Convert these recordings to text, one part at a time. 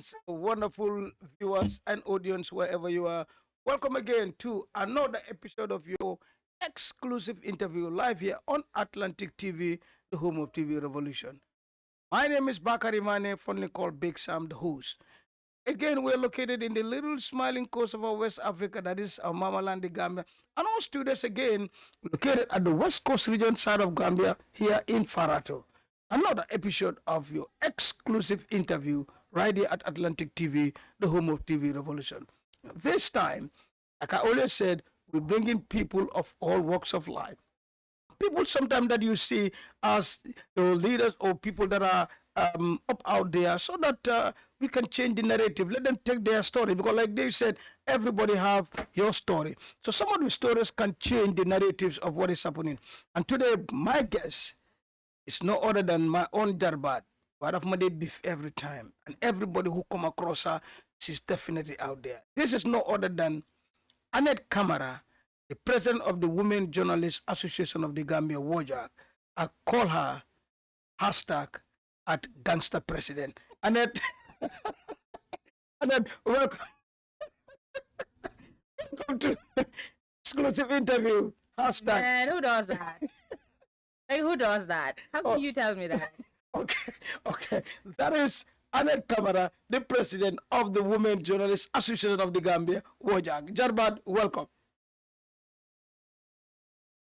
Greetings, wonderful viewers and audience wherever you are. Welcome again to another episode of your exclusive interview live here on Atlantic TV, the home of TV Revolution. My name is Bakary Manneh, fondly called Big Sam, the host. Again, we're located in the little smiling coast of our West Africa, that is our mama land, the Gambia. And our studios again located at the West Coast region side of Gambia, here in Farato. Another episode of your exclusive interview right here at Atlantic TV, the home of TV Revolution. This time, like I always said, we bring in people of all walks of life, people sometimes that you see as leaders or people that are up out there so that we can change the narrative, let them take their story, because like they said, everybody have your story, so some of the stories can change the narratives of what is happening. And today my guest is no other than my own Darbat, but of my beef every time, and everybody who come across her, she's definitely out there. This is no other than Annette Camara, the president of the Women Journalists Association of the Gambia, WOJAC. I call her hashtag at gangster president. Annette, Annette, welcome to exclusive interview. Hashtag. Man, who does that? Like, who does that? How can you tell me that? Okay, okay. That is Annette Camara, the president of the Women Journalists Association of the Gambia, WOJAC. Jarbad, welcome.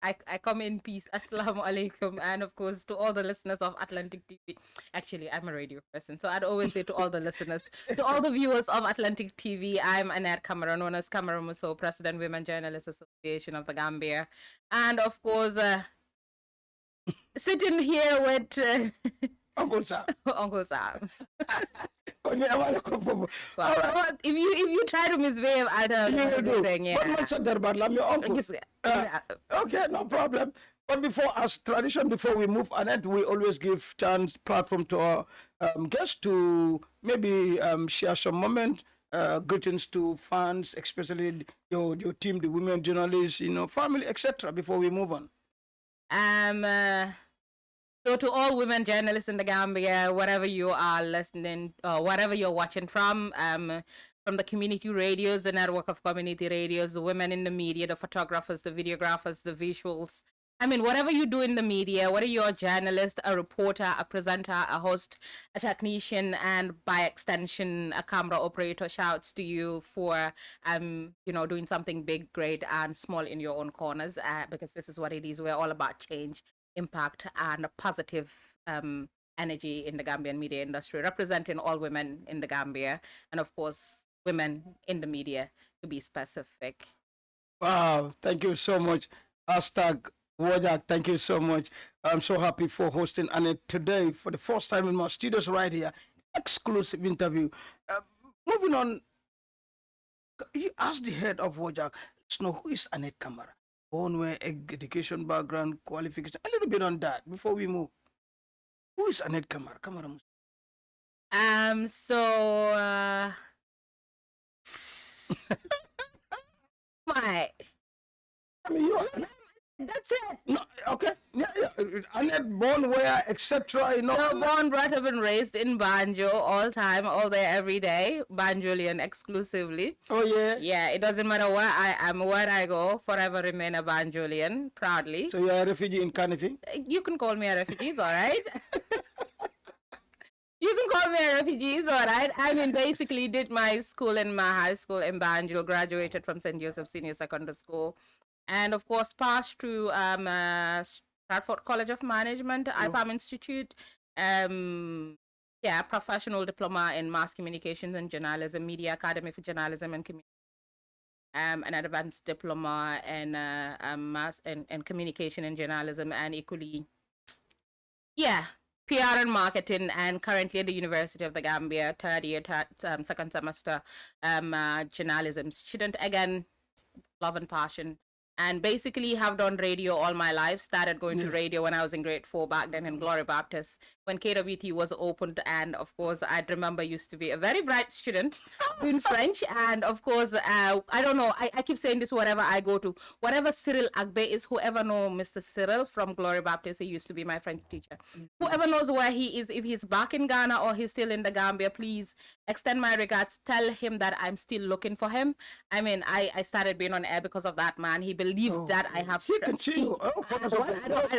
I come in peace. Assalamu alaikum. And of course, to all the listeners of Atlantic TV. Actually, I'm a radio person. So I'd always say to all the listeners, to all the viewers of Atlantic TV, I'm Annette Camara, known as Camara Muso, President Women Journalists Association of the Gambia. And of course, sitting here with Uncle Sam. Uncle Sam. Wow. Well, if you try to misbehave, I'll tell you everything. Yeah. But what's that about? I'm your uncle. Okay, no problem. But before, as tradition, before we move on it, we always give chance platform to our guests to maybe share some moment. Greetings to fans, especially your team, the women journalists, family, etc. Before we move on. So to all women journalists in the Gambia, wherever you are listening, wherever you're watching from the community radios, the network of community radios, the women in the media, the photographers, the videographers, the visuals. I mean, whatever you do in the media, whether you're a journalist, a reporter, a presenter, a host, a technician, and by extension, a camera operator, shouts to you for, doing something big, great, and small in your own corners, because this is what it is. We're all about change, impact, and a positive energy in the Gambian media industry, representing all women in the Gambia, and of course, women in the media, to be specific. Wow, thank you so much. Hashtag Wojak, thank you so much. I'm so happy for hosting Annette today for the first time in my studios right here. Exclusive interview. Moving on, you asked the head of Wojak, let's know who is Annette Camara. Born where, education background, qualification, a little bit on that before we move. Who is Annette Camara? Camara. My. I mean, you are. That's it. No, okay. Yeah. Annette born where, etc. So born, brought up, and raised in Banjo, all time, all day, every day. Banjolian exclusively. Oh yeah. Yeah, it doesn't matter where I am, where I go, forever remain a Banjolian, proudly. So you're a refugee in Carnegie? You can call me a refugee, it's all right. You can call me a refugee, it's all right. I mean, basically did my school in my high school in Banjul, graduated from St. Joseph Senior Secondary School, and of course passed through Stratford College of Management, IPAM Institute, professional diploma in mass communications and journalism, Media Academy for Journalism and Communication, an advanced diploma in mass and communication and journalism, and equally, PR and marketing, and currently at the University of the Gambia, third year, second semester, journalism student. Again, love and passion. and basically have done radio all my life. Started going to radio when I was in grade 4 back then in Glory Baptist when KWT was opened. And of course, I remember used to be a very bright student in French. And of course, I don't know, I keep saying this wherever I go to, whatever Cyril Agbe is, whoever know Mr. Cyril from Glory Baptist, he used to be my French teacher. Whoever knows where he is, if he's back in Ghana or he's still in the Gambia, please extend my regards. Tell him that I'm still looking for him. I mean, I started being on air because of that man. He believed that I have. He can see you.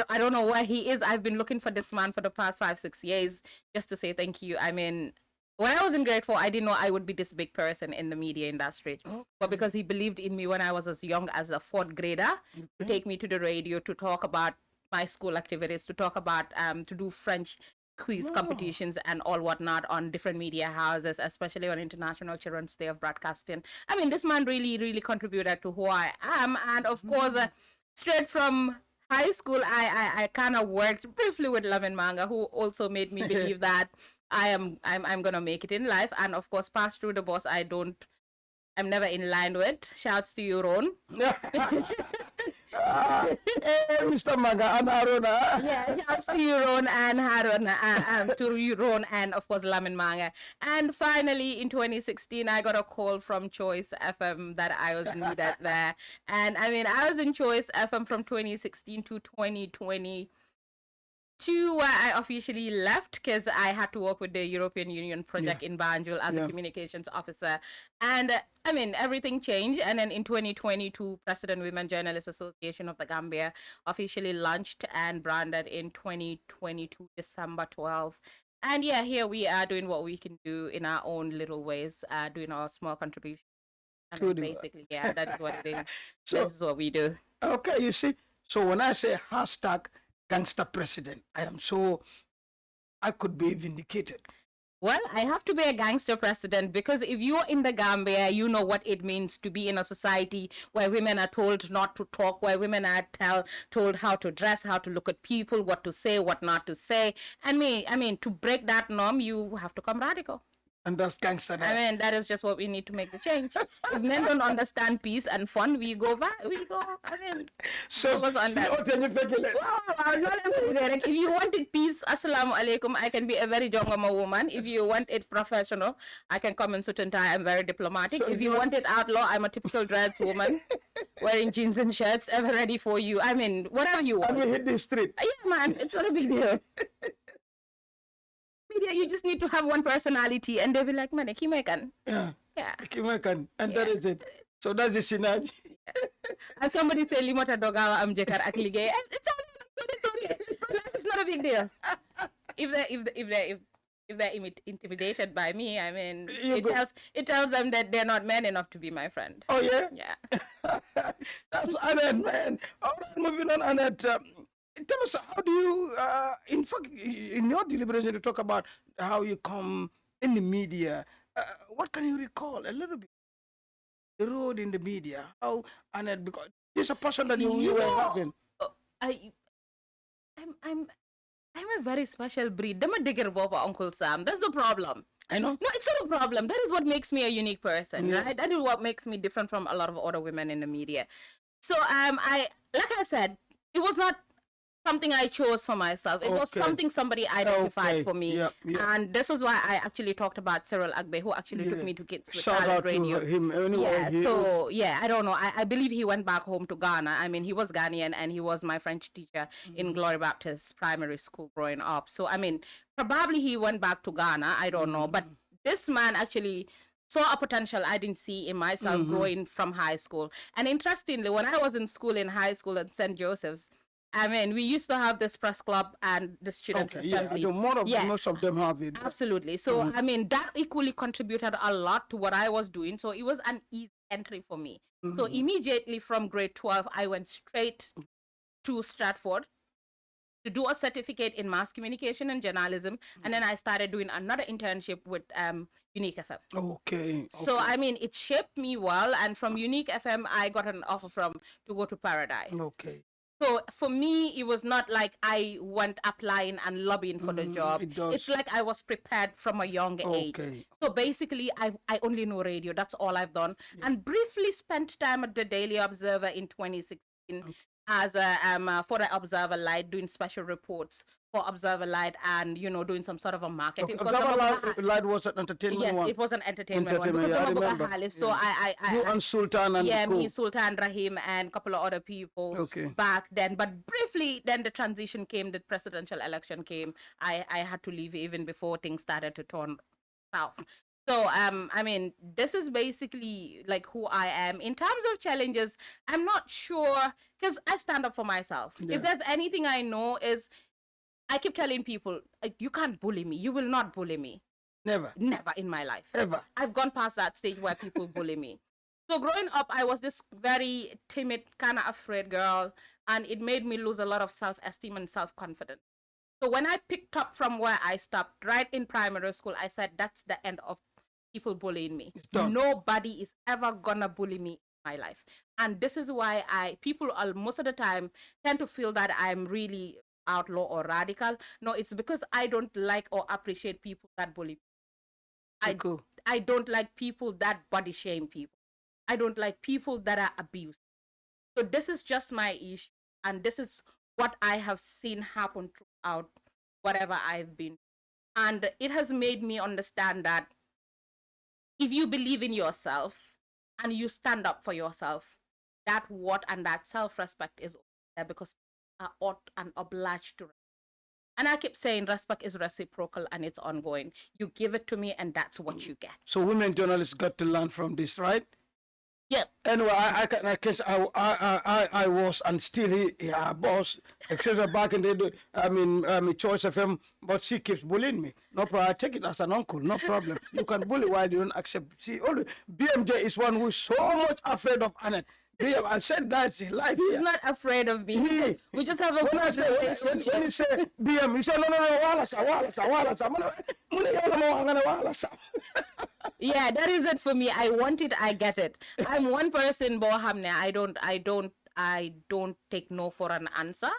I don't know where he is. I've been looking for this man for the past 5-6 years just to say thank you. I mean, when I was in grade 4, I didn't know I would be this big person in the media industry. But because he believed in me when I was as young as a 4th grader, to take me to the radio to talk about my school activities, to talk about to do French quiz competitions and all whatnot on different media houses, especially on International Children's Day of Broadcasting. I mean, this man really, really contributed to who I am. And of course, straight from high school, I kind of worked briefly with Lamin Manga, who also made me believe that I'm gonna make it in life. And of course, pass through the boss I'm never in line with. Shouts to you, Ron. Hey, Mr. Manga and Haruna. Yeah, shouts to you, Ron and Haruna, to you, Ron, and of course, Lamin Manga. And finally, in 2016, I got a call from Choice FM that I was needed there. And I mean, I was in Choice FM from 2016 to 2020. Where I officially left because I had to work with the European Union project in Banjul as a communications officer. And I mean, everything changed. And then in 2022, President Women Journalists Association of the Gambia officially launched and branded in 2022, December 12th. And yeah, here we are doing what we can do in our own little ways, doing our small contribution. And basically, yeah, that is what it is. So, that is what we do. Okay, you see, so when I say hashtag gangster president, I could be vindicated. Well, I have to be a gangster president because if you're in the Gambia, you know what it means to be in a society where women are told not to talk, where women are told how to dress, how to look at people, what to say, what not to say. I mean, to break that norm, you have to come radical. And that's gangster. I mean, that is just what we need to make the change. If men don't understand peace and fun, we go. I mean, so focus on that. If you wanted peace, assalamu alaikum, I can be a very jongama woman. If you want it professional, I can come in suit and tie. I'm very diplomatic. So if you want it outlaw, I'm a typical dreads woman, wearing jeans and shirts, ever ready for you. I mean, whatever you want. And we hit the street. Yeah, man, it's not a big deal. Media, you just need to have one personality, and they'll be like, "Man, Kimekan." Yeah. Kimekan, and that is it. So that's the synergy. And somebody say, "Limota dogawa am jekar aklige." It's okay. It's not a big deal. If they're intimidated by me, I mean, it tells them that they're not men enough to be my friend. Oh yeah. Yeah. That's Annette, man. All right, moving on, Annette. Tell us, how do you, in fact, in your deliberation, you talk about how you come in the media. What can you recall a little bit? The road in the media, how Annette, because it's a passion that you were having. I'm a very special breed. I'm a digger Boba Uncle Sam. That's the problem. I know. No, it's not a problem. That is what makes me a unique person, right? That is what makes me different from a lot of other women in the media. So like I said, it was not something I chose for myself. It was something somebody identified for me. And this was why I actually talked about Cyril Agbe, who actually took me to Kids with Talent Radio. To him anyway. So I don't know. I believe he went back home to Ghana. I mean, he was Ghanaian and he was my French teacher in Glory Baptist Primary School growing up. So, I mean, probably he went back to Ghana. I don't know. But this man actually saw a potential I didn't see in myself growing from high school. And interestingly, when I was in school, in high school at St. Joseph's, I mean, we used to have this press club and the student assembly. Yeah, most of them have it. Absolutely. So, I mean, that equally contributed a lot to what I was doing. So it was an easy entry for me. So immediately from grade 12, I went straight to Stratford to do a certificate in mass communication and journalism. And then I started doing another internship with Unique FM. Okay. So, I mean, it shaped me well. And from Unique FM, I got an offer to go to Paradise. Okay. So for me, it was not like I went applying and lobbying for the job. It's like I was prepared from a young age. So basically, I only know radio. That's all I've done. And briefly spent time at the Daily Observer in 2016. as a for the Observer Light, doing special reports for Observer Light, and doing some sort of a marketing. Okay, Because Observer Light was an entertainment yes, one. it was an entertainment one Entertainment, because yeah, I I'm a remember. Halis. So Yeah. You and Sultan and yeah, me, co. Sultan Rahim, and a couple of other people Okay. back then. But briefly, then the transition came, the presidential election came. I had to leave even before things started to turn south. So I mean, this is basically like who I am. In terms of challenges, I'm not sure because I stand up for myself. Yeah. If there's anything I know is I keep telling people, you can't bully me. You will not bully me. Never. Never in my life. Ever. I've gone past that stage where people bully me. So growing up, I was this very timid, kind of afraid girl, and it made me lose a lot of self-esteem and self-confidence. So when I picked up from where I stopped, right in primary school, I said, that's the end of people bullying me. Nobody is ever gonna bully me in my life. And this is why people most of the time tend to feel that I'm really outlaw or radical. No, it's because I don't like or appreciate people that bully. Cool. I don't like people that body shame people. I don't like people that are abused. So this is just my issue, and this is what I have seen happen throughout whatever I've been. And it has made me understand that if you believe in yourself and you stand up for yourself, that what and that self-respect is there because people are ought and obliged to. And I keep saying respect is reciprocal and it's ongoing. You give it to me and that's what you get. So women journalists got to learn from this, right? Yeah. Anyway, I was and still boss, except back in the day, Choice FM, but she keeps bullying me. No problem. I take it as an uncle, no problem. You can bully while you don't accept. See, only BMJ is one who is so much afraid of Annette. BM, I said that's life here. He's not afraid of me. We just have a when relationship. when you say BM, you say no, Yeah, that is it for me. I want it, I get it. I'm one person, Bohamne. I don't take no for an answer.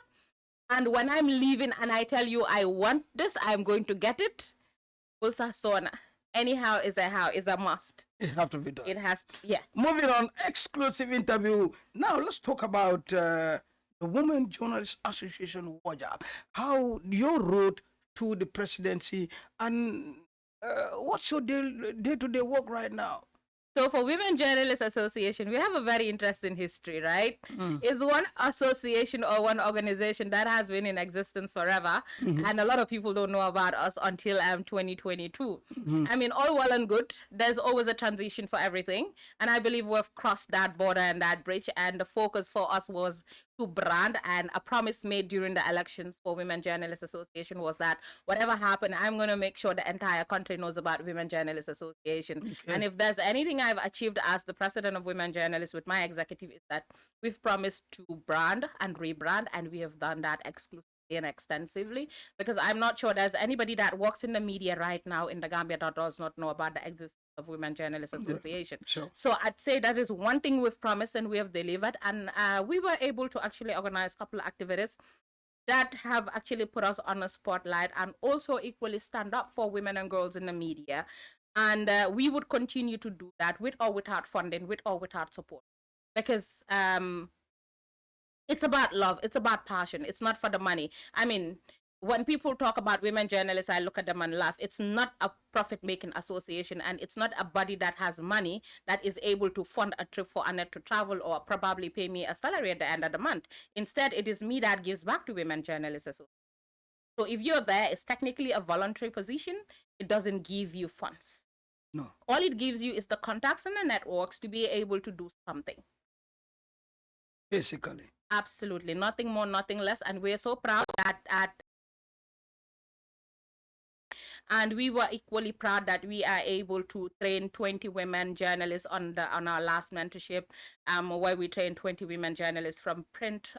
And when I'm leaving and I tell you I want this, I'm going to get it. Also, sona. Anyhow is a must. It have to be done. It has to, yeah. Moving on, exclusive interview. Now let's talk about the Women Journalists Association WAJA. How your road to the presidency and what's your day-to-day work right now? So for Women Journalists Association, we have a very interesting history, right? It's one association or one organization that has been in existence forever, and a lot of people don't know about us until 2022. I mean, all well and good. There's always a transition for everything, and I believe we've crossed that border and that bridge, and the focus for us was to brand, and a promise made during the elections for Women Journalists Association was that whatever happened, I'm going to make sure the entire country knows about Women Journalists Association. Okay. And if there's anything I've achieved as the president of Women Journalists with my executive is that we've promised to brand and rebrand, and we have done that exclusively and extensively, because I'm not sure there's anybody that works in the media right now in the Gambia that does not know about the existence of Women Journalists Association. Yeah, sure. So I'd say that is one thing we've promised and we have delivered, and we were able to actually organize a couple of activities that have actually put us on a spotlight and also equally stand up for women and girls in the media. And we would continue to do that with or without funding, with or without support, because it's about love, it's about passion, it's not for the money. I mean, when people talk about women journalists, I look at them and laugh. It's not a profit-making association, and it's not a body that has money that is able to fund a trip for Annette to travel or probably pay me a salary at the end of the month. Instead, it is me that gives back to Women Journalists Association. So if you're there, it's technically a voluntary position. It doesn't give you funds. No. All it gives you is the contacts and the networks to be able to do something. Basically. Absolutely. Nothing more, nothing less. And we're so proud that and we were equally proud that we are able to train 20 women journalists on our last mentorship, where we trained 20 women journalists from print,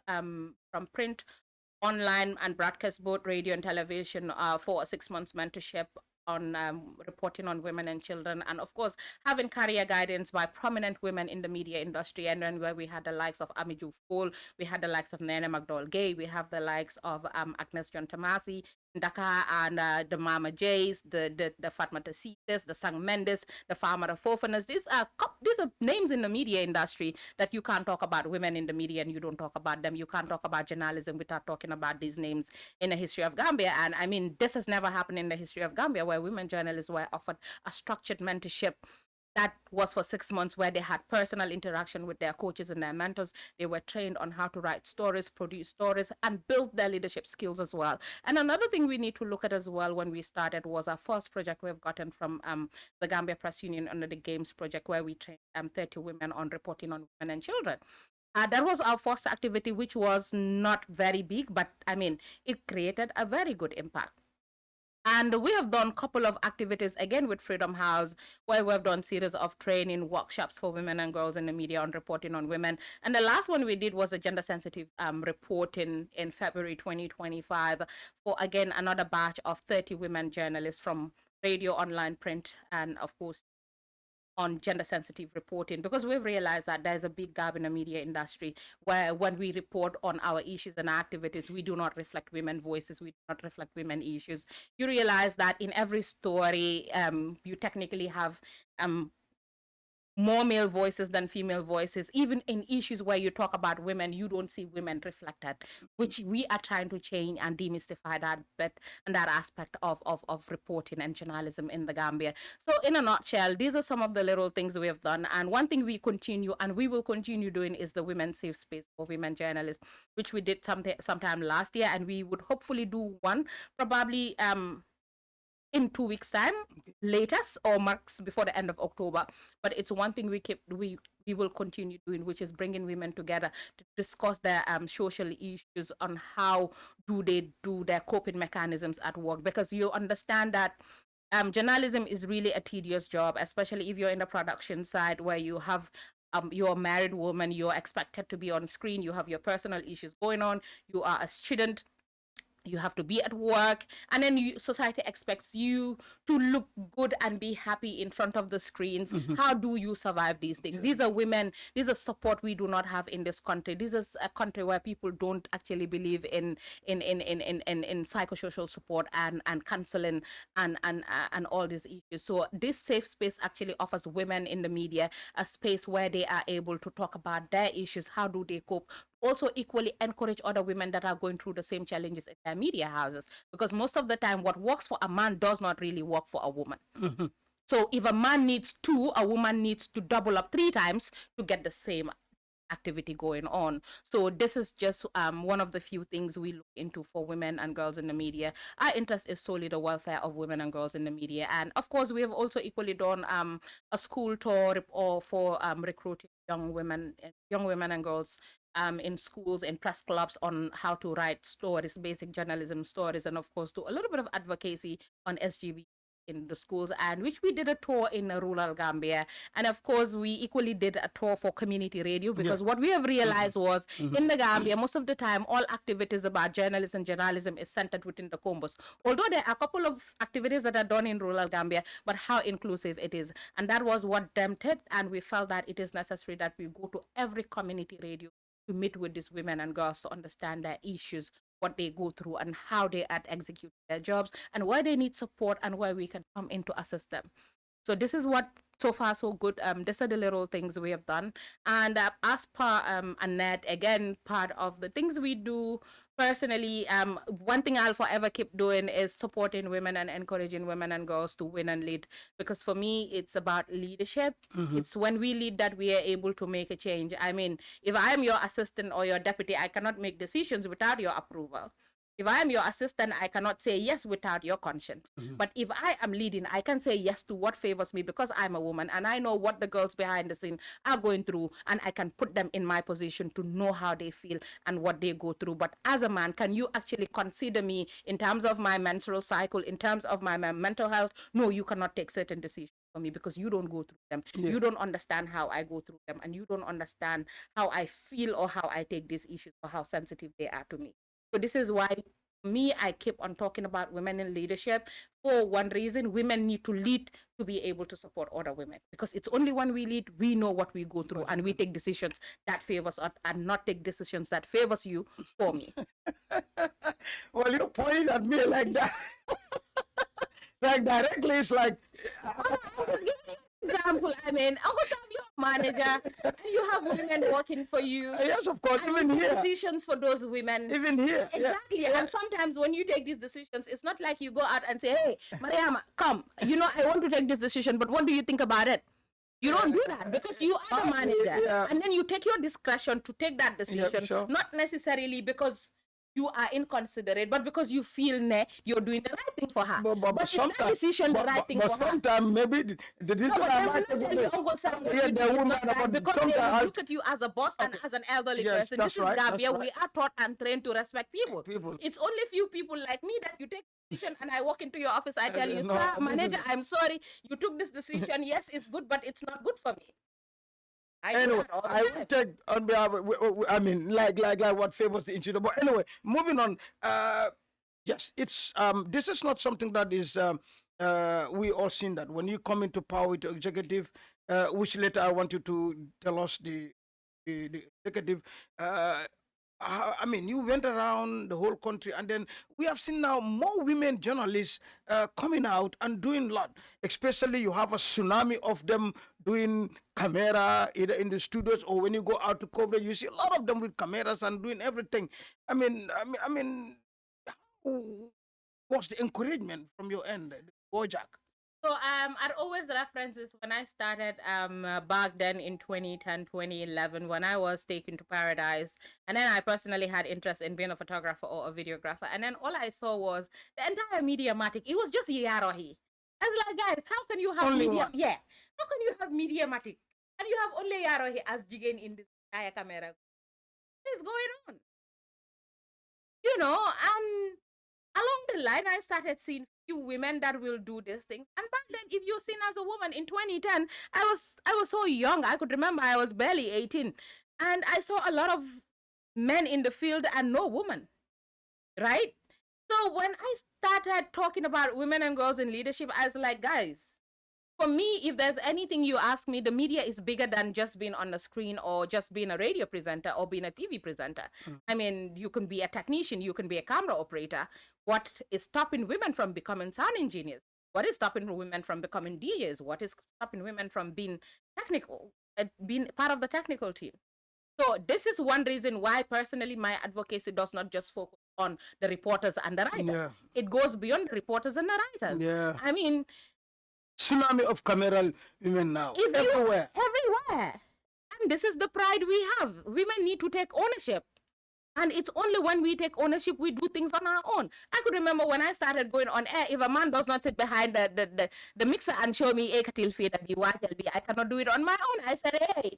online, and broadcast, both radio and television, for a 6 months mentorship on reporting on women and children, and of course having career guidance by prominent women in the media industry. And then where we had the likes of Amiju Fool, we had the likes of Nene McDowell Gay, we have the likes of Agnes John Tamasi, Dakar, and the Mama Jays, the Fatmata Sites, the Sang Mendes, the Farmer Fofanas. These are names in the media industry that you can't talk about women in the media and you don't talk about them. You can't talk about journalism without talking about these names in the history of Gambia. And I mean, this has never happened in the history of Gambia where women journalists were offered a structured mentorship that was for 6 months, where they had personal interaction with their coaches and their mentors. They were trained on how to write stories, produce stories, and build their leadership skills as well. And another thing we need to look at as well when we started was our first project we've gotten from the Gambia Press Union under the Games project, where we trained 30 women on reporting on women and children. That was our first activity, which was not very big, but I mean, it created a very good impact. And we have done a couple of activities again with Freedom House, where we've done series of training workshops for women and girls in the media on reporting on women. And the last one we did was a gender sensitive reporting in February 2025 for again another batch of 30 women journalists from radio, online, print, and of course on gender sensitive reporting, because we've realized that there's a big gap in the media industry where when we report on our issues and activities, we do not reflect women voices, we do not reflect women issues. You realize that in every story, you technically have more male voices than female voices. Even in issues where you talk about women, you don't see women reflected, which we are trying to change and demystify that bit and that aspect of reporting and journalism in the Gambia. So in a nutshell, these are some of the little things we have done. And one thing we continue and we will continue doing is the women safe space for women journalists, which we did sometime last year, and we would hopefully do one probably in 2 weeks time latest, or max before the end of October. But it's one thing we will continue doing, which is bringing women together to discuss their social issues on how do they do their coping mechanisms at work, because you understand that journalism is really a tedious job, especially if you're in the production side where you have you're a married woman, you're expected to be on screen, you have your personal issues going on, you are a student, you have to be at work, and then society expects you to look good and be happy in front of the screens. How do you survive these things? These are women, these are support we do not have in this country. This is a country where people don't actually believe in psychosocial support and counseling and all these issues. So this safe space actually offers women in the media a space where they are able to talk about their issues. How do they cope? Also equally encourage other women that are going through the same challenges in their media houses, because most of the time what works for a man does not really work for a woman. So if a man needs two, a woman needs to double up 3 times to get the same activity going on. So this is just one of the few things we look into for women and girls in the media. Our interest is solely the welfare of women and girls in the media, and of course we have also equally done a school tour or for recruiting young women and girls in schools, in press clubs, on how to write stories, basic journalism stories, and of course do a little bit of advocacy on SGB in the schools, and which we did a tour in rural Gambia. And of course we equally did a tour for community radio, because what we have realized was in the Gambia most of the time all activities about journalism is centered within the combos, although there are a couple of activities that are done in rural Gambia, but how inclusive it is. And that was what tempted, and we felt that it is necessary that we go to every community radio to meet with these women and girls to understand their issues, what they go through, and how they are executing their jobs, and why they need support, and where we can come in to assist them. So this is what so far so good. These are the little things we have done, and as per Annette, again, part of the things we do personally, one thing I'll forever keep doing is supporting women and encouraging women and girls to win and lead, because for me it's about leadership. It's when we lead that we are able to make a change. I mean, if I am your assistant or your deputy, I cannot make decisions without your approval. If I am your assistant, I cannot say yes without your consent. But if I am leading, I can say yes to what favors me, because I'm a woman and I know what the girls behind the scene are going through, and I can put them in my position to know how they feel and what they go through. But as a man, can you actually consider me in terms of my menstrual cycle, in terms of my mental health? No, you cannot take certain decisions for me, because you don't go through them. You don't understand how I go through them, and you don't understand how I feel or how I take these issues or how sensitive they are to me. So this is why Me, I keep on talking about women in leadership for one reason. Women need to lead to be able to support other women, because it's only when we lead, we know what we go through, and we take decisions that favors us and not take decisions that favors you for me. Well, you're pointing at me like that. Like directly, it's like, Example, I mean, Uncle Sam, you're a manager and you have women working for you. yes, of course, And even you take here. decisions for those women. Even here. Exactly. Yeah. And sometimes when you take these decisions, it's not like you go out and say, hey, Mariama, come, I want to take this decision, but what do you think about it? You don't do that because you are the manager. Yeah. And then you take your discretion to take that decision, sure. not necessarily because you are inconsiderate, but because you feel you're doing the right thing for her. But is that decision the right thing for her? But sometimes maybe the decision I might take Tell you, Uncle Sam, what you do is not right, because they will look at you as a boss and as an elderly person. This is Gambia. We are taught and trained to respect people. It's only few people like me that you take decision and I walk into your office, I tell you, sir, manager, I'm sorry, you took this decision. Yes, it's good, but it's not good for me. Anyway, I will take on behalf. I mean, like what favors the institute. But anyway, moving on. Yes, it's this is not something that is we all seen that when you come into power with the executive, which later I want you to tell us the executive. I mean, you went around the whole country, and then we have seen now more women journalists coming out and doing a lot. Especially, you have a tsunami of them doing camera either in the studios or when you go out to coverage, you see a lot of them with cameras and doing everything. I mean, what's the encouragement from your end, Bojack? So I'd always reference this when I started back then in 2010, 2011, when I was taken to Paradise. And then I personally had interest in being a photographer or a videographer. And then all I saw was the entire Mediamatic. It was just Yarohi. I was like, guys, how can you have Only media? one. Yeah. How can you have Mediamatic? And you have only Yarohi as Jigen in this entire camera? What is going on? And along the line, I started seeing few women that will do these things. And back then, if you're seen as a woman in 2010, I was so young. I could remember I was barely 18. And I saw a lot of men in the field and no woman. Right? So when I started talking about women and girls in leadership, I was like, guys, for me, if there's anything you ask me, the media is bigger than just being on the screen or just being a radio presenter or being a TV presenter. I mean, you can be a technician, you can be a camera operator. What is stopping women from becoming sound engineers? What is stopping women from becoming DJs? What is stopping women from being technical, being part of the technical team? So this is one reason why personally my advocacy does not just focus on the reporters and the writers. Yeah. It goes beyond the reporters and the writers. Yeah. I mean, tsunami of cameral women now everywhere. Everywhere. And this is the pride we have. Women need to take ownership. And it's only when we take ownership we do things on our own. I could remember when I started going on air, if a man does not sit behind the mixer and show me a katil feed I cannot do it on my own. I said, hey,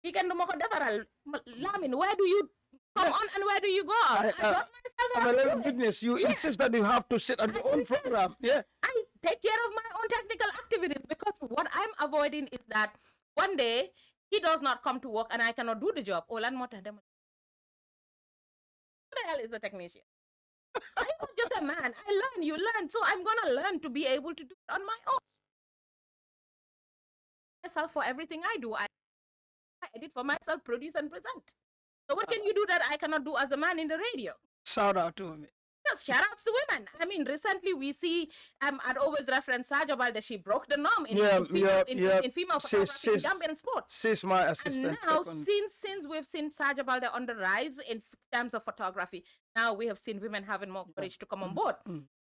you can do Lamin, where do you come on and where do you go? I taught myself I'm a little witness. You insist that you have to sit on your own program. Yeah. I take care of my own technical activities, because what I'm avoiding is that one day he does not come to work and I cannot do the job. Who the hell is a technician? I'm not just a man. You learn. So I'm going to learn to be able to do it on my own. Myself for everything I do. I edit for myself, produce and present. So what can you do that I cannot do as a man in the radio? Shout out to me. Just shout outs to women. I mean, recently we see, I'd always reference Saja Balde. She broke the norm in female photography in Gambian sports. She's my assistant. And now, since we've seen Saja Balde on the rise in terms of photography, now we have seen women having more courage to come on board.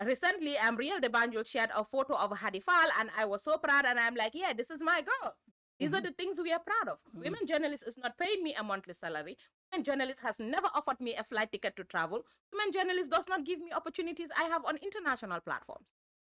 Recently, Real De Banjul shared a photo of Hadifal, and I was so proud, and I'm like, yeah, this is my girl. These are the things we are proud of. Women journalists is not paying me a monthly salary. Women journalists has never offered me a flight ticket to travel. Women journalists does not give me opportunities I have on international platforms,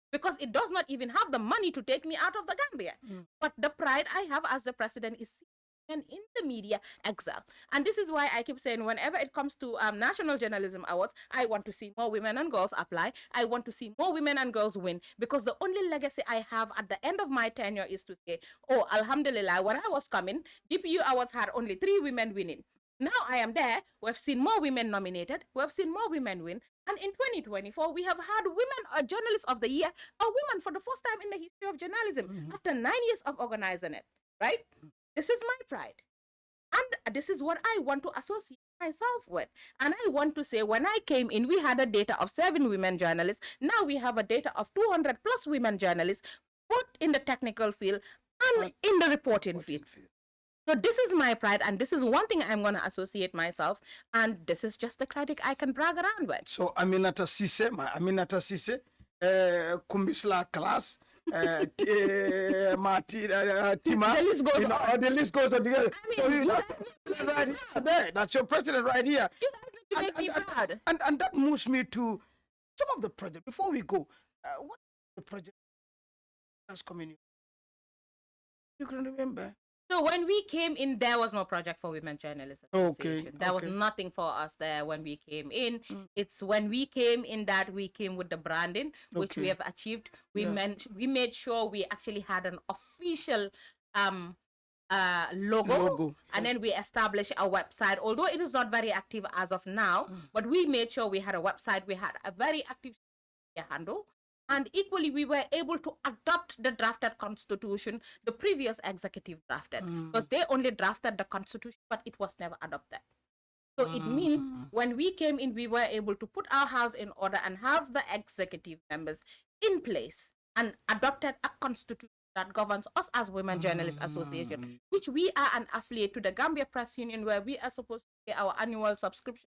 because it does not even have the money to take me out of the Gambia. But the pride I have as the president is and in the media excel. And this is why I keep saying whenever it comes to National Journalism Awards, I want to see more women and girls apply. I want to see more women and girls win, because the only legacy I have at the end of my tenure is to say, oh, alhamdulillah, when I was coming, DPU Awards had only 3 women winning. Now I am there. We've seen more women nominated. We've seen more women win. And in 2024, we have had women journalists of the year, a woman for the first time in the history of journalism after 9 years of organizing it. Right? This is my pride. And this is what I want to associate myself with. And I want to say, when I came in, we had a data of 7 women journalists. Now we have a data of 200 plus women journalists, both in the technical field and in the reporting field. So this is my pride, and this is one thing I'm going to associate myself, and this is just the credit I can brag around with. So Aminata Sise, Kumbisla class, Martin, Tima, The list goes on. the list goes on together. I mean, So right here, there, that's your president right here. You guys need to make me proud. And that moves me to some of the project. Before we go, what the project has coming? You can remember. So when we came in, there was no project for Women Journalists Association. Okay, There was nothing for us there when we came in. It's when we came in that we came with the branding, which we have achieved. We made sure we actually had an official logo. And then we established a website, although it is not very active as of now, but we made sure we had a website. We had a very active handle. And equally, we were able to adopt the drafted constitution, the previous executive drafted, because they only drafted the constitution, but it was never adopted. So it means when we came in, we were able to put our house in order and have the executive members in place and adopted a constitution that governs us as Women Journalists Association, which we are an affiliate to the Gambia Press Union, where we are supposed to pay our annual subscription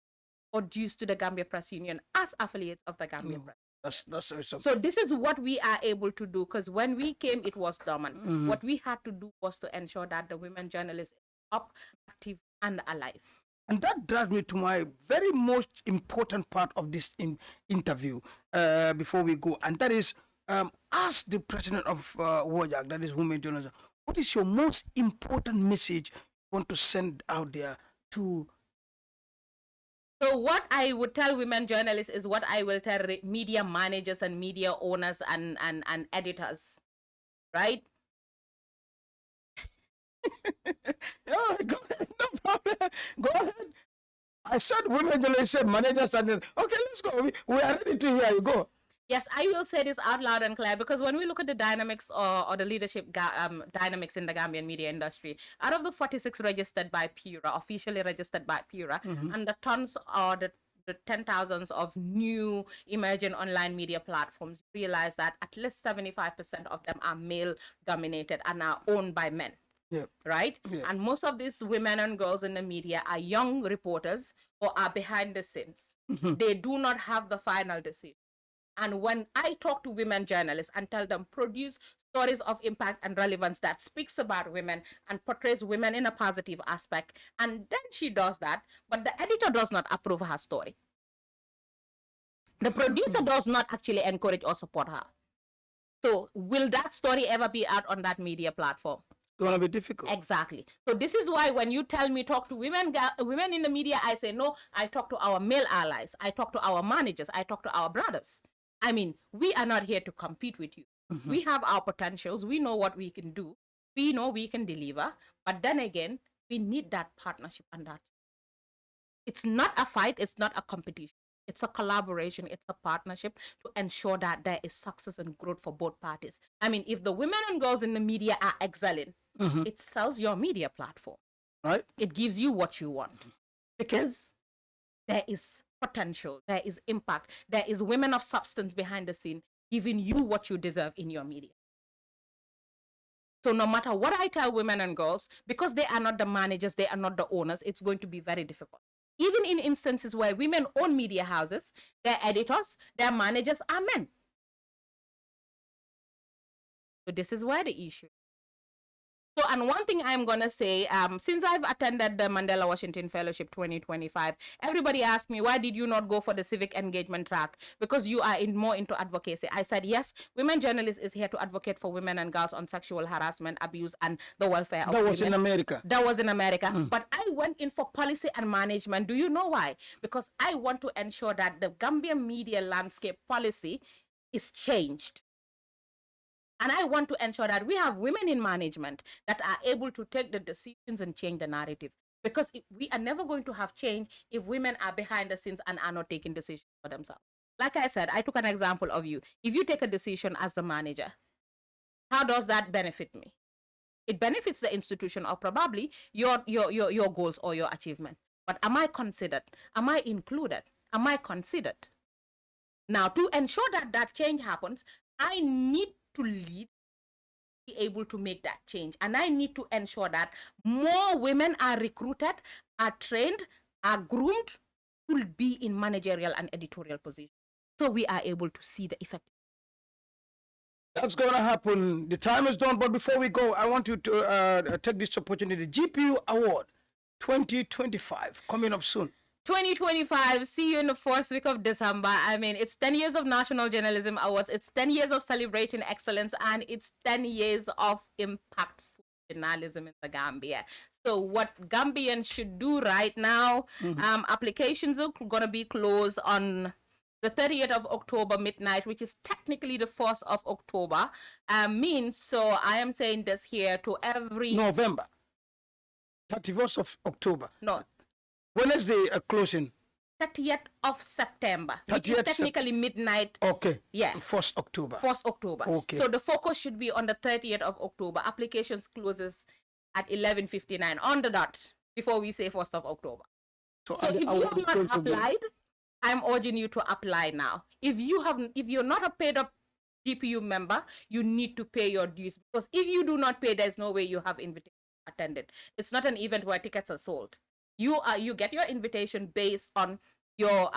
or dues to the Gambia Press Union as affiliates of the Gambia Press. That's So this is what we are able to do, because when we came, it was dormant. What we had to do was to ensure that the women journalists are up, active, and alive. And that drives me to my very most important part of this interview before we go, and that is, as the president of WOJAC, that is Women Journalism, what is your most important message you want to send out there to? So what I would tell women journalists is what I will tell media managers and media owners and editors, right? Yeah, go ahead, no problem. Go ahead. I said women journalists, said managers, and then, okay, let's go. We are ready to hear you. Go. Yes, I will say this out loud and clear, because when we look at the dynamics or the leadership dynamics in the Gambian media industry, out of the 46 registered by PURA, officially registered by PURA, and the tons or the 10,000s of new emerging online media platforms, realize that at least 75% of them are male dominated and are owned by men. Yeah. Right? Yeah. And most of these women and girls in the media are young reporters or are behind the scenes. They do not have the final decision. And when I talk to women journalists and tell them produce stories of impact and relevance that speaks about women and portrays women in a positive aspect, and then she does that, but the editor does not approve her story. The producer does not actually encourage or support her. So will that story ever be out on that media platform? It's gonna be difficult. Exactly. So this is why when you tell me talk to women in the media, I say no. I talk to our male allies. I talk to our managers. I talk to our brothers. I mean, we are not here to compete with you. We have our potentials. We know what we can do. We know we can deliver. But then again, we need that partnership and that. It's not a fight. It's not a competition. It's a collaboration. It's a partnership to ensure that there is success and growth for both parties. I mean, if the women and girls in the media are excelling, it sells your media platform. Right. It gives you what you want, because there is potential, there is impact, there is women of substance behind the scene giving you what you deserve in your media. So no matter what I tell women and girls, because they are not the managers, they are not the owners, it's going to be very difficult. Even in instances where women own media houses, their editors, their managers are men. So this is where the issue. So, and one thing I'm going to say, since I've attended the Mandela Washington Fellowship 2025, everybody asked me, why did you not go for the civic engagement track? Because you are more into advocacy. I said, yes, Women Journalists is here to advocate for women and girls on sexual harassment, abuse, and the welfare of women. That was in America. That was in America. But I went in for policy and management. Do you know why? Because I want to ensure that the Gambian media landscape policy is changed. And I want to ensure that we have women in management that are able to take the decisions and change the narrative. because we are never going to have change if women are behind the scenes and are not taking decisions for themselves. Like I said, I took an example of you. If you take a decision as the manager, how does that benefit me? It benefits the institution or probably your goals or your achievement. But am I considered? Am I included? Am I considered? Now, to ensure that that change happens, I need to lead, be able to make that change. And I need to ensure that more women are recruited, are trained, are groomed to be in managerial and editorial positions. So we are able to see the effect. That's going to happen. The time is done. But before we go, I want you to take this opportunity. GPU Award 2025 coming up soon. 2025, see you in the first week of December. I mean, it's 10 years of National Journalism Awards. It's 10 years of celebrating excellence, and it's 10 years of impactful journalism in the Gambia. So what Gambians should do right now, applications are going to be closed on the 30th of October midnight, which is technically the 1st of October, means, so I am saying this here to every... November. 31st of October. No. Wednesday closing. 30th of September, which is technically midnight. Okay. Yeah. 1st October. 1st October. Okay. So the focus should be on the 30th of October. Applications closes at 11:59 on the dot before we say 1st of October. So if you have not applied, I'm urging you to apply now. If you're not a paid up GPU member, you need to pay your dues, because if you do not pay, there's no way you have invitation attended. It's not an event where tickets are sold. You get your invitation based on your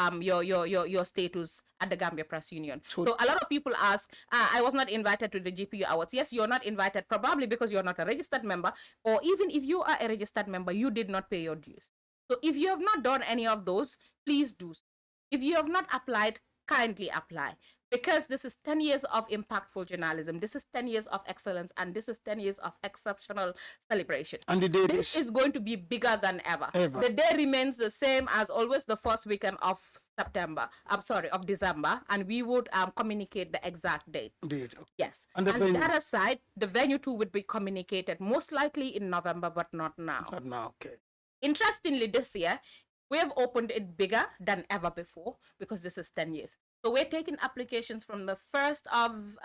status at the Gambia Press Union. So a lot of people ask, I was not invited to the GPU Awards. Yes, you're not invited, probably because you're not a registered member, or even if you are a registered member, you did not pay your dues. So if you have not done any of those, please do so. If you have not applied, kindly apply, because this is 10 years of impactful journalism. This is 10 years of excellence, and this is 10 years of exceptional celebration. And the day this is going to be bigger than ever. The day remains the same as always, the first weekend of December, and we would communicate the exact date. Yes. And that aside, the venue too would be communicated most likely in November, but not now. Not now, okay. Interestingly, this year, we have opened it bigger than ever before, because this is 10 years. So we're taking applications from the 1st of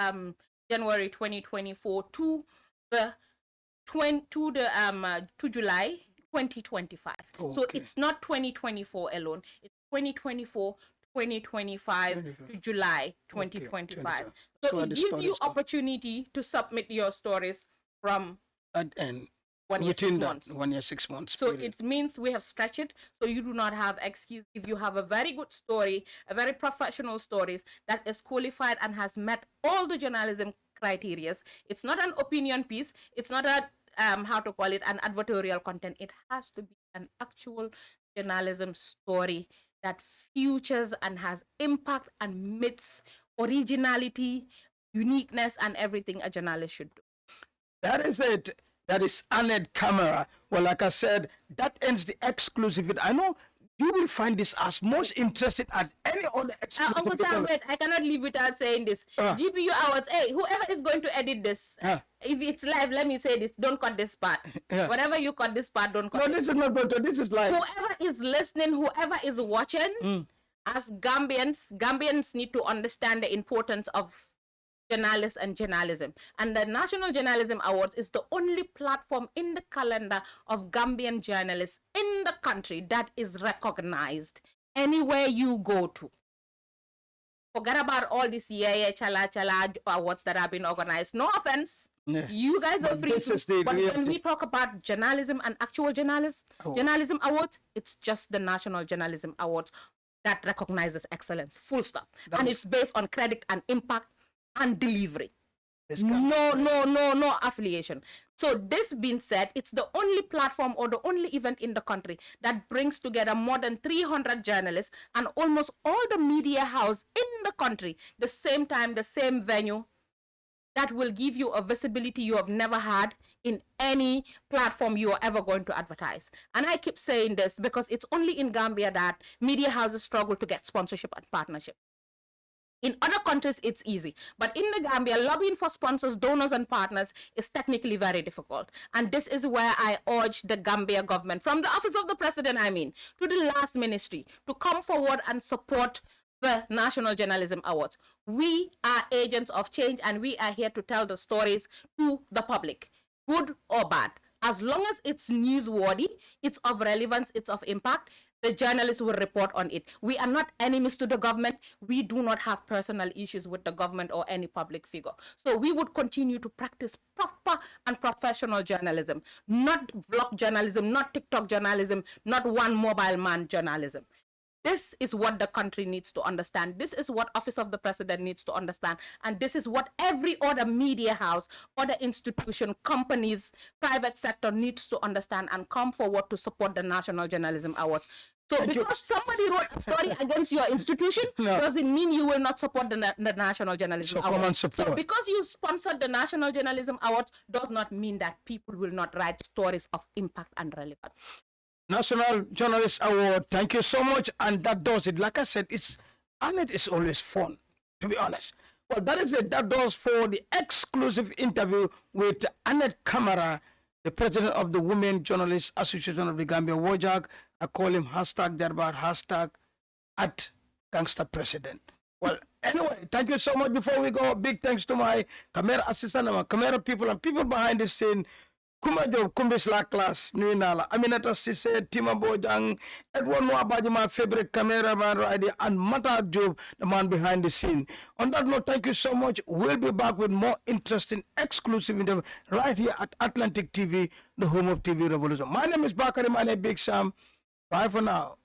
January 2024 to July 2025. Okay. So it's not 2024 alone. It's 2024, 2025 to July 2025. Okay. So it gives you opportunity to submit your stories from... And 1 year, 6 months. 1 year, 6 months. So it means we have stretched it, so you do not have excuse. If you have a very good story, a very professional stories that is qualified and has met all the journalism criteria, it's not an opinion piece. It's not a an advertorial content. It has to be an actual journalism story that features and has impact and meets originality, uniqueness, and everything a journalist should do. That is it. That is Annette Camara. Well, like I said, that ends the exclusivity. I know you will find this as most interesting at any other exclusive. Uncle Sam, wait, I cannot leave without saying this. GPU Awards, hey, whoever is going to edit this, if it's live, let me say this, don't cut this part. Whatever you cut this part, don't cut it. No, this is not going to, this is live. Whoever is listening, whoever is watching, as Gambians need to understand the importance of journalists and journalism, and the National Journalism Awards is the only platform in the calendar of Gambian journalists in the country that is recognized anywhere you go to. Forget about all these chala awards that have been organized. No offense, you guys are free to, but when we talk about journalism and actual journalism awards, it's just the National Journalism Awards that recognizes excellence, full stop. And it's based on credit and impact and delivery. No affiliation. So this being said, it's the only platform or the only event in the country that brings together more than 300 journalists and almost all the media house in the country, the same time, the same venue, that will give you a visibility you have never had in any platform you are ever going to advertise. And I keep saying this because it's only in Gambia that media houses struggle to get sponsorship and partnership. In other countries, it's easy. But in the Gambia, lobbying for sponsors, donors, and partners is technically very difficult. And this is where I urge the Gambia government, from the office of the president, to the last ministry, to come forward and support the National Journalism Awards. We are agents of change, and we are here to tell the stories to the public, good or bad. As long as it's newsworthy, it's of relevance, it's of impact, the journalists will report on it. We are not enemies to the government. We do not have personal issues with the government or any public figure. So we would continue to practice proper and professional journalism, not vlog journalism, not TikTok journalism, not one mobile man journalism. This is what the country needs to understand. This is what Office of the President needs to understand. And this is what every other media house, other institution, companies, private sector needs to understand and come forward to support the National Journalism Awards. So because somebody wrote a story against your institution doesn't mean you will not support the National Journalism Awards. Come and support. So because you sponsored the National Journalism Awards does not mean that people will not write stories of impact and relevance. National Journalist Award. Thank you so much. And that does it. Like I said, Annette is always fun, to be honest. Well, that is it. That does for the exclusive interview with Annette Camara, the president of the Women Journalists Association of the Gambia, WOJAG. I call him #Jarbar, #at Gangster President. Well, anyway, thank you so much. Before we go, big thanks to my camera assistant, my camera people, and people behind the scene. Kuma Job, Kumbis La Class, Nuinala, Aminata Sise, Tima Bojang, Edward Mwabaji, my favorite cameraman, rider, and Mata Job, the man behind the scene. On that note, thank you so much. We'll be back with more interesting, exclusive interview right here at Atlantic TV, the home of TV Revolution. My name is Bakary Manneh, Big Sam. Bye for now.